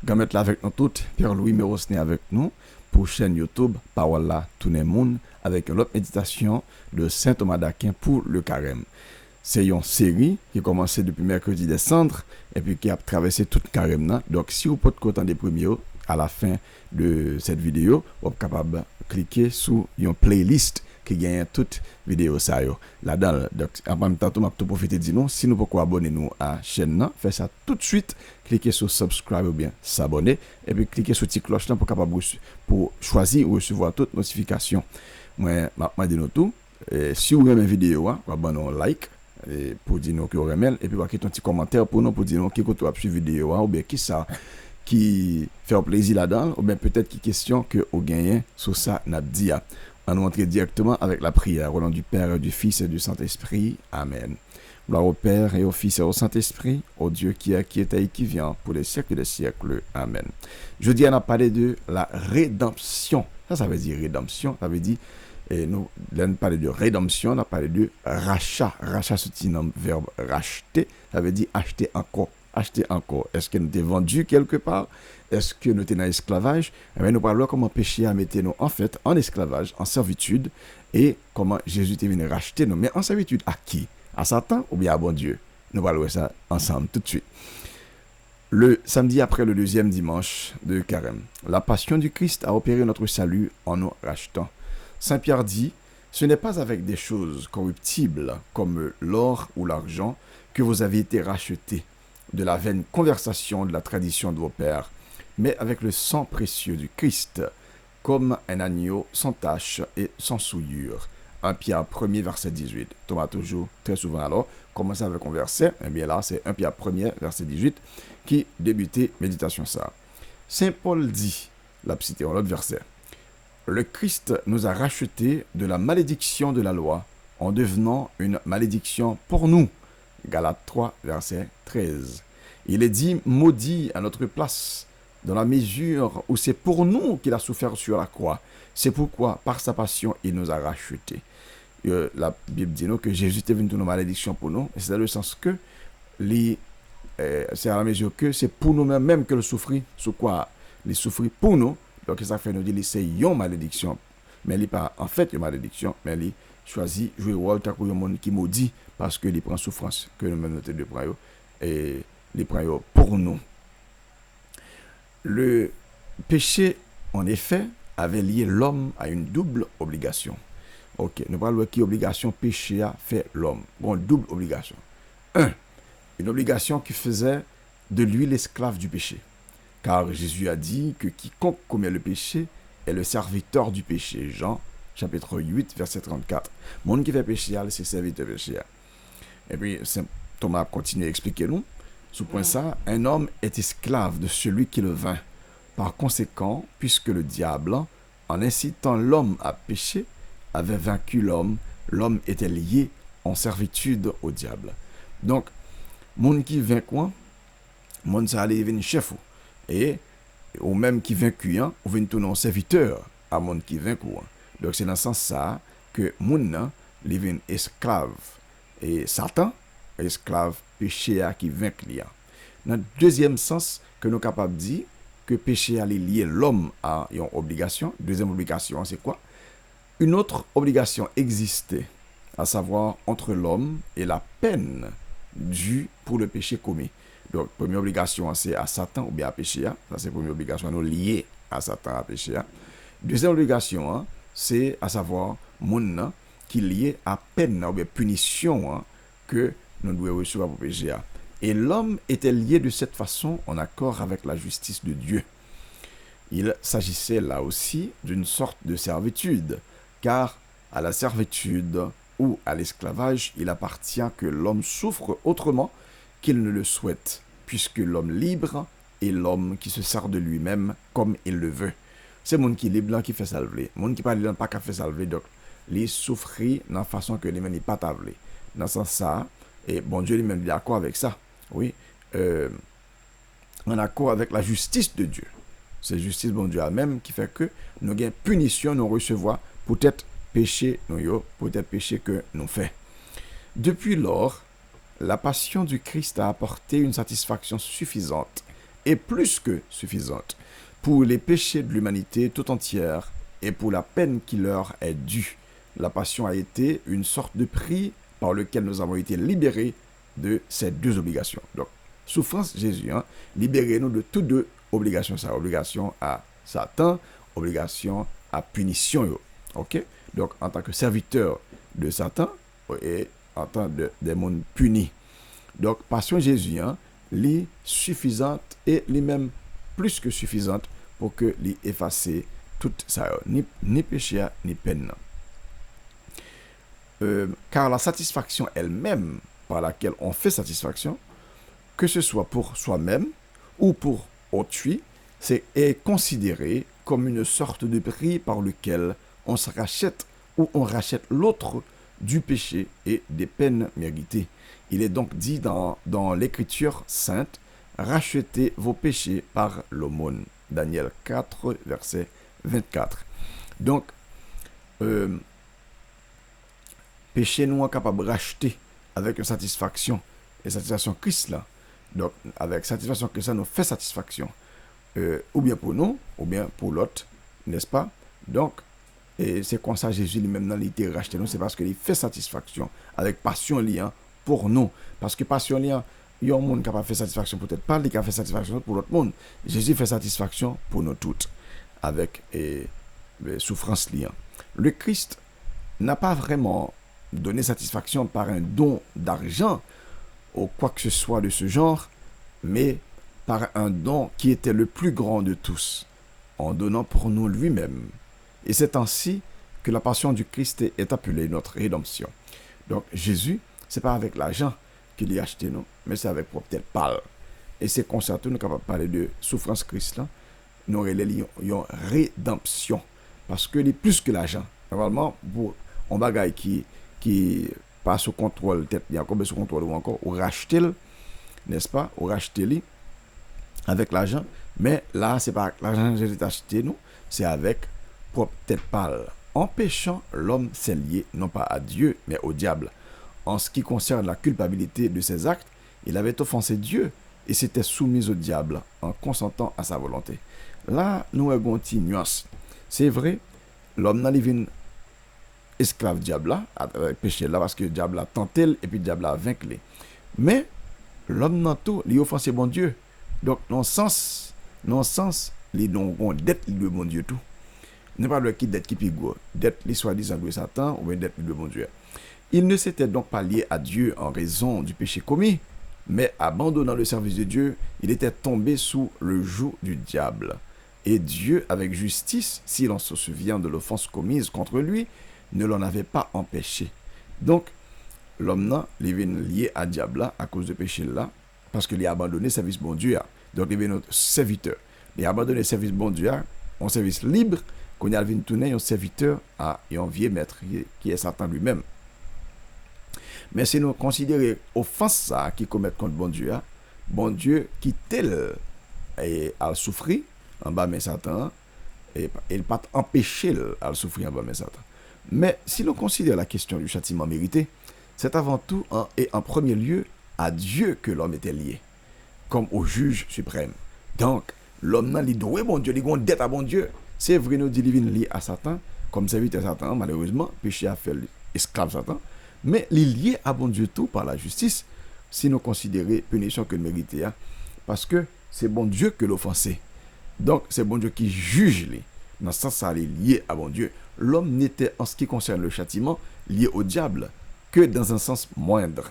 Gamet là avec nous toutes, Pierre-Louis Mérosné avec nous pour chaîne YouTube Parole là tout le monde avec une autre méditation de Saint Thomas d'Aquin pour le carême. C'est une série qui a commencé depuis mercredi décembre et puis qui a traversé toute le carême là. Donc si vous pouvez content des premiers à la fin de cette vidéo, vous êtes capable de cliquer sur une playlist qui gagne toute vidéo ça yo là-dedans. Donc en même temps tout m'a tout profiter de dire non, si nous pouvons abonner nous à la chaîne là, faites ça tout de suite, cliquez sur subscribe ou bien s'abonner et puis cliquez sur petite cloche là pour capable pour choisir ou recevoir toutes notifications. Moi m'a dit nous tout, si vous aimez la vidéo, vous abonnez un like et pour dire nous que vous aimez et puis vous quitter un petit commentaire pour nous pour dire nous qui écoute la vidéo ou bien qui ça qui fait plaisir là-dedans ou bien peut-être qui question que vous gagnez sur ça n'a dit. On nous entrer directement avec la prière au nom du Père, du Fils et du Saint-Esprit. Amen. Gloire au Père et au Fils et au Saint-Esprit, au Dieu qui est, qui était et qui vient, pour les siècles des siècles. Amen. Jeudi, on a parlé de la rédemption. Ça veut dire rédemption. Ça veut dire, et nous, on a parlé de rédemption, on a parlé de rachat. Rachat, c'est un verbe racheter. Ça veut dire acheter encore. Acheter encore. Est-ce que nous t'es vendu quelque part? Est-ce que nous t'es en esclavage? Eh bien, nous parlons comment péché a mis nous en fait en esclavage, en servitude, et comment Jésus est venu racheter nous. Mais en servitude à qui? À Satan ou bien à bon Dieu? Nous parlons ça ensemble tout de suite. Le samedi après le deuxième dimanche de Carême, la passion du Christ a opéré notre salut en nous rachetant. Saint Pierre dit, ce n'est pas avec des choses corruptibles comme l'or ou l'argent que vous avez été rachetés de la vaine conversation de la tradition de vos pères, mais avec le sang précieux du Christ, comme un agneau sans tache et sans souillure. 1 Pierre 1er, verset 18. Thomas toujours, très souvent alors, commence avec un verset, et bien là, c'est 1 Pierre 1er, verset 18, qui débutait méditation ça. Saint Paul dit, la cité en l'autre verset, le Christ nous a rachetés de la malédiction de la loi, en devenant une malédiction pour nous. Galates 3, verset 13. Il est dit maudit à notre place, dans la mesure où c'est pour nous qu'il a souffert sur la croix. C'est pourquoi, par sa passion, il nous a rachetés. La Bible dit nous que Jésus est venu de nos malédictions pour nous, et c'est dans le sens que c'est à la mesure que c'est pour nous-mêmes que le souffrit, sur quoi il souffrit pour nous. Donc ça fait nous dire que c'est une malédiction, mais il n'est pas en fait une malédiction, mais il choisit jouer rôle tant que le monde qui maudit parce que il prend souffrance que nous-mêmes nous prenons et les prend pour nous. Le péché, en effet, avait lié l'homme à une double obligation. Ok, nous parlons de qui obligation péché a fait l'homme. Bon, double obligation. Un, une obligation qui faisait de lui l'esclave du péché. Car Jésus a dit que quiconque commet le péché est le serviteur du péché. Jean, chapitre 8, verset 34. Monde qui fait péché, c'est serviteur du péché. Et puis, Saint Thomas continue à expliquer nous. Sous point ça, un homme est esclave de celui qui le vainc. Par conséquent, puisque le diable, en incitant l'homme à pécher, avait vaincu l'homme, l'homme était lié en servitude au diable. Donc, monde qui vainc quoi? Monde ça allait venir chef et ou même qui vaincu hein, ou venir tourner en serviteur à monde qui vainc quoi. Donc c'est dans ce sens ça que monde il vient esclave et Satan esclave péché qui vainc lui. Dans le deuxième sens que nous sommes capables de dire que péché a lié l'homme à une obligation. Deuxième obligation, c'est quoi? Une autre obligation existait, à savoir entre l'homme et la peine due pour le péché commis. Donc, première obligation, c'est à Satan ou bien à péché. Ça, c'est la première obligation, nous liée à Satan, à péché. Deuxième obligation, c'est à savoir mon qui est lié à peine ou bien punition que nous devons recevoir pour péché. Et l'homme était lié de cette façon en accord avec la justice de Dieu. Il s'agissait là aussi d'une sorte de servitude, car à la servitude ou à l'esclavage, il appartient que l'homme souffre autrement qu'il ne le souhaite, puisque l'homme libre est l'homme qui se sert de lui-même comme il le veut. C'est le monde qui est libre qui fait salver. Le monde qui parle pas qu'à faire salver, donc il souffre dans la façon que lui-même n'est pas tablé. Dans ce sens ça, et bon Dieu lui-même est d'accord avec ça. Oui, en accord avec la justice de Dieu. C'est justice bon Dieu même qui fait que nous avons punition, nous recevons peut-être péché, peut-être péché que nous faisons. Depuis lors, la passion du Christ a apporté une satisfaction suffisante est plus que suffisante pour les péchés de l'humanité tout entière et pour la peine qui leur est due. La passion a été une sorte de prix par lequel nous avons été libérés de ces deux obligations. Donc, souffrance Jésus, libérez-nous de toutes deux obligations. Ça, obligation à Satan, obligation à punition. Ok? Donc, en tant que serviteur de Satan et en tant que des mondes punis. Donc, passion Jésus, est suffisante et même plus que suffisante pour que les effacer tout ça, ni péché, ni peine. Car la satisfaction elle-même par laquelle on fait satisfaction, que ce soit pour soi-même ou pour autrui, est considérée comme une sorte de prix par lequel on se rachète ou on rachète l'autre du péché et des peines méritées. Il est donc dit dans l'Écriture sainte, rachetez vos péchés par l'aumône. Daniel 4, verset 24. Donc, péché nous est capable de racheter avec une satisfaction, et satisfaction Christ là. Donc, avec satisfaction que ça nous fait satisfaction, ou bien pour nous, ou bien pour l'autre, n'est-ce pas? Donc, et c'est comme ça Jésus lui-même dans l'idée racheté nous, c'est parce qu'il fait satisfaction avec passion liant pour nous. Parce que passion liant, il y a un monde qui a fait satisfaction peut-être pas, il a fait satisfaction pour l'autre monde. Jésus fait satisfaction pour nous toutes, avec souffrance liant. Le Christ n'a pas vraiment donné satisfaction par un don d'argent ou quoi que ce soit de ce genre, mais par un don qui était le plus grand de tous, en donnant pour nous lui-même. Et c'est ainsi que la passion du Christ est appelée notre rédemption. Donc Jésus, c'est pas avec l'argent qu'il a acheté nous, mais c'est avec peut-être parle. Et c'est comme ça que nous sommes capables de parler de souffrance Christ là, nous avons rédemption. Parce que c'est plus que l'argent. Normalement, pour un bagage qui passe sous contrôle, peut-être il y a encore sous contrôle ou encore, ou racheter, n'est-ce pas, ou racheter avec l'argent. Mais là, c'est pas l'argent que j'ai acheté nous, c'est avec peut-être parle. En péchant, l'homme s'est lié non pas à Dieu, mais au diable. En ce qui concerne la culpabilité de ses actes, il avait offensé Dieu et s'était soumis au diable en consentant à sa volonté. Là, nous avons une nuance. C'est vrai, l'homme n'a pas esclave diable là, avec péché là, parce que le diable a tenté et puis le diable a vaincu. Mais l'homme n'a tout, il a offensé bon Dieu. Donc, dans ce sens, il a dette de bon Dieu tout. Il n'y a pas de dette qui est gros. Dette, les soi-disant de Satan, ou bien dette de bon Dieu. Il ne s'était donc pas lié à Dieu en raison du péché commis, mais abandonnant le service de Dieu, il était tombé sous le joug du diable. Et Dieu, avec justice, s'il en se souvient de l'offense commise contre lui, ne l'en avait pas empêché. Donc, l'homme là, il est lié à diable là, à cause du péché là, parce qu'il a abandonné le service bon Dieu. Donc, il est notre serviteur. Il a abandonné le service bon Dieu, un service libre, qu'on a tourné un serviteur à un vieux maître, qui est Satan lui-même. Mais si nous considérons offense ça qui commet contre bon Dieu qui tel et a souffrir en bas mais Satan et il pas empêcher à souffrir en bas mais Satan. Mais si l'on considère la question du châtiment mérité, c'est avant tout et en premier lieu à Dieu que l'homme était lié, comme au juge suprême. Donc, l'homme n'a doit bon Dieu, il a une dette à bon Dieu. C'est vrai, nous dit lié à Satan, comme serviteur Satan, malheureusement, péché a fait esclave Satan. Mais il est lié à bon Dieu tout par la justice, si nous considérons punition que le mérité, parce que c'est bon Dieu que l'offensé. Donc, c'est bon Dieu qui juge les. Dans ce sens, ça est lié à bon Dieu. L'homme n'était, en ce qui concerne le châtiment, lié au diable, que dans un sens moindre.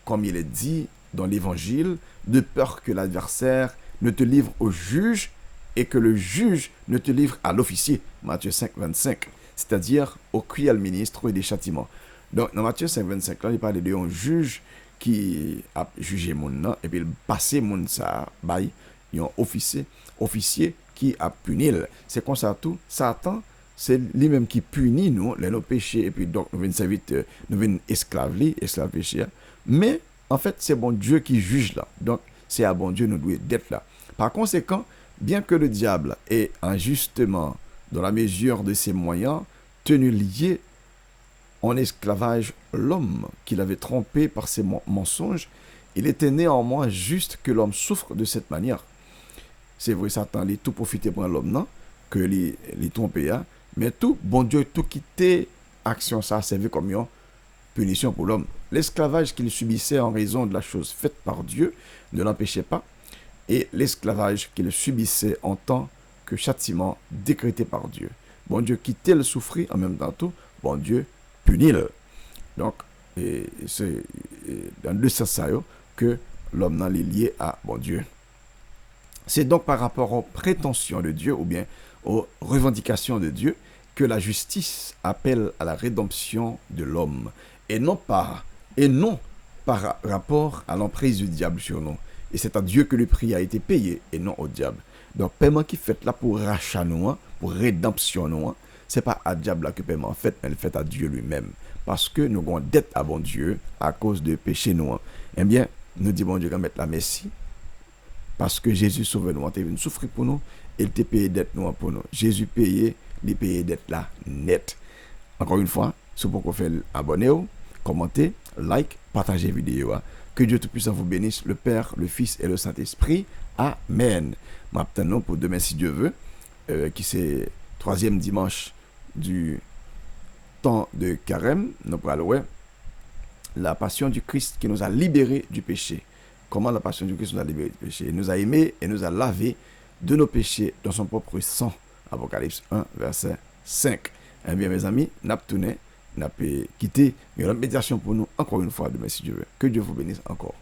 Comme il est dit dans l'Évangile, de peur que l'adversaire ne te livre au juge et que le juge ne te livre à l'officier. Matthieu 5, 25. C'est-à-dire au cruel ministre des châtiments. Donc, dans Matthieu 5, 25, là, il parle d'un juge qui a jugé mon nom et puis il passé mon ça, by un officier qui a puni. C'est comme ça tout. Satan, c'est lui-même qui punit nous, nos péchés, et puis donc nous venons servir, nous venons esclaves péché. Mais, en fait, c'est bon Dieu qui juge là. Donc, c'est à bon Dieu nous doit d'être là. Par conséquent, bien que le diable ait injustement, dans la mesure de ses moyens, tenu lié en esclavage l'homme qu'il avait trompé par ses mensonges, il était néanmoins juste que l'homme souffre de cette manière. c'est vrai, Satan, il tout profité pour l'homme, non? Que les trompé, hein? Mais tout, bon Dieu, tout quitté, action ça, servait comme une punition pour l'homme. L'esclavage qu'il subissait en raison de la chose faite par Dieu ne l'empêchait pas, et l'esclavage qu'il subissait en tant que châtiment décrété par Dieu. Bon Dieu quittait le souffrir en même temps tout, bon Dieu punit le. Donc, c'est dans deux sens ça, que l'homme est lié à bon Dieu. C'est donc par rapport aux prétentions de Dieu ou bien aux revendications de Dieu que la justice appelle à la rédemption de l'homme et non par rapport à l'emprise du diable sur nous. Et c'est à Dieu que le prix a été payé et non au diable. Donc, paiement qui fait là pour rachat nous, pour rédemption nous, c'est pas à diable là que paiement fait, mais le fait à Dieu lui-même. Parce que nous avons dette à bon Dieu à cause de péché nous. Eh bien, nous disons bon Dieu qu'on mette la merci. Parce que Jésus sauve nous, il est venu souffrir pour nous, il t'a payé dette nous pour nous. Jésus payé, il payé dette là net. Encore une fois, si vous pouvez faire abonnez-vous, commentez, like, partagez la vidéo. Que Dieu Tout-Puissant vous bénisse, le Père, le Fils et le Saint-Esprit. Amen. Maintenant, pour demain, si Dieu veut, qui c'est troisième dimanche du temps de carême, nous parlons la passion du Christ qui nous a libérés du péché. Comment la passion du Christ nous a libérés du péché. Il nous a aimés et nous a lavés de nos péchés dans son propre sang. Apocalypse 1, verset 5. Eh bien, mes amis, n'a pas tourné, n'a pas quitté, mais la méditation pour nous, encore une fois, demain, si Dieu veut. Que Dieu vous bénisse encore.